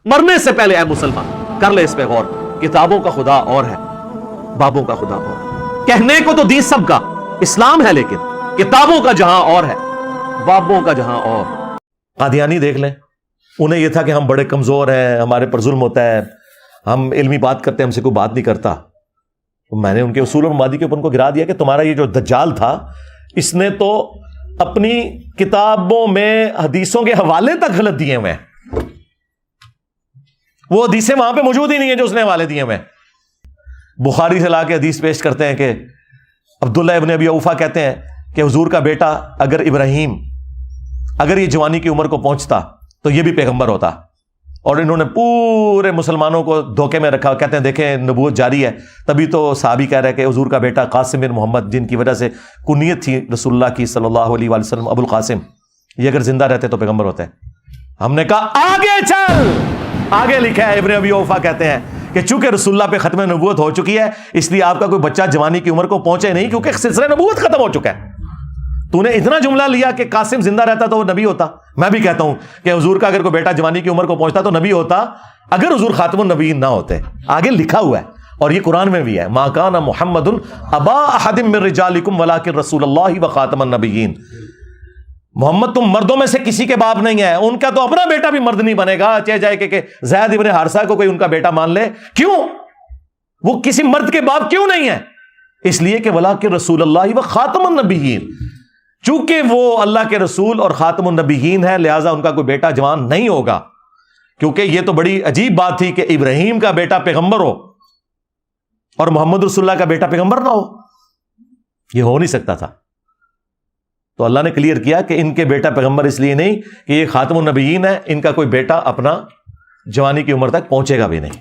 مرنے سے پہلے اے مسلمان کر لے اس پہ غور. کتابوں کا خدا اور ہے, بابوں کا خدا اور ہے. کہنے کو تو دین سب کا اسلام ہے, لیکن کتابوں کا جہاں اور ہے, بابوں کا جہاں اور. قادیانی دیکھ لیں, انہیں یہ تھا کہ ہم بڑے کمزور ہیں, ہمارے پر ظلم ہوتا ہے, ہم علمی بات کرتے ہیں, ہم سے کوئی بات نہیں کرتا. میں نے ان کے اصول اور مبادی کے اوپر ان کو گرا دیا کہ تمہارا یہ جو دجال تھا اس نے تو اپنی کتابوں میں حدیثوں کے حوالے تک غلط دیے ہوئے ہیں. وہ حدیثیں وہاں پہ موجود ہی نہیں ہیں جو اس نے حوالے دیے ہوئے ہیں. بخاری سے لا کے حدیث پیش کرتے ہیں کہ عبداللہ ابن ابی اوفا کہتے ہیں کہ حضور کا بیٹا اگر ابراہیم اگر یہ جوانی کی عمر کو پہنچتا تو یہ بھی پیغمبر ہوتا. اور انہوں نے پورے مسلمانوں کو دھوکے میں رکھا. کہتے ہیں دیکھیں نبوت جاری ہے. تبھی تو صحابی کہہ رہے کہ حضور کا بیٹا قاسم بن محمد, جن کی وجہ سے کنیت تھی رسول اللہ کی صلی اللہ علیہ وآلہ وسلم, ابو القاسم, یہ اگر زندہ رہتے تو پیغمبر ہوتے ہیں. ہم نے کہا آگے چل. آگے لکھا ہے ابن ابی اوفا کہتے ہیں کہ چونکہ رسول اللہ پہ ختم نبوت ہو چکی ہے اس لیے آپ کا کوئی بچہ جوانی کی عمر کو پہنچے نہیں, کیونکہ سلسلہ نبوت ختم ہو چکا ہے. تو نے اتنا جملہ لیا کہ قاسم زندہ رہتا تو وہ نبی ہوتا. میں بھی کہتا ہوں کہ حضور کا اگر کوئی بیٹا جوانی کی عمر کو پہنچتا تو نبی ہوتا اگر حضور خاتم النبیین نہ ہوتے. آگے لکھا ہوا ہے اور یہ قرآن میں بھی ہے, ما کان محمد ابا احد من رجالکم ولکن رسول اللہ وخاتم النبیین. محمد تم مردوں میں سے کسی کے باپ نہیں ہے, ان کا تو اپنا بیٹا بھی مرد نہیں بنے گا, چاہے جائے کہ زید ابن حارثہ کو کوئی ان کا بیٹا مان لے. کیوں؟ وہ کسی مرد کے باپ کیوں نہیں ہے؟ اس لیے کہ ولکن رسول اللہ وخاتم النبیین, چونکہ وہ اللہ کے رسول اور خاتم النبیین ہے لہٰذا ان کا کوئی بیٹا جوان نہیں ہوگا. کیونکہ یہ تو بڑی عجیب بات تھی کہ ابراہیم کا بیٹا پیغمبر ہو اور محمد رسول اللہ کا بیٹا پیغمبر نہ ہو. یہ ہو نہیں سکتا تھا. تو اللہ نے کلیئر کیا کہ ان کے بیٹا پیغمبر اس لیے نہیں کہ یہ خاتم النبیین ہے, ان کا کوئی بیٹا اپنا جوانی کی عمر تک پہنچے گا بھی نہیں.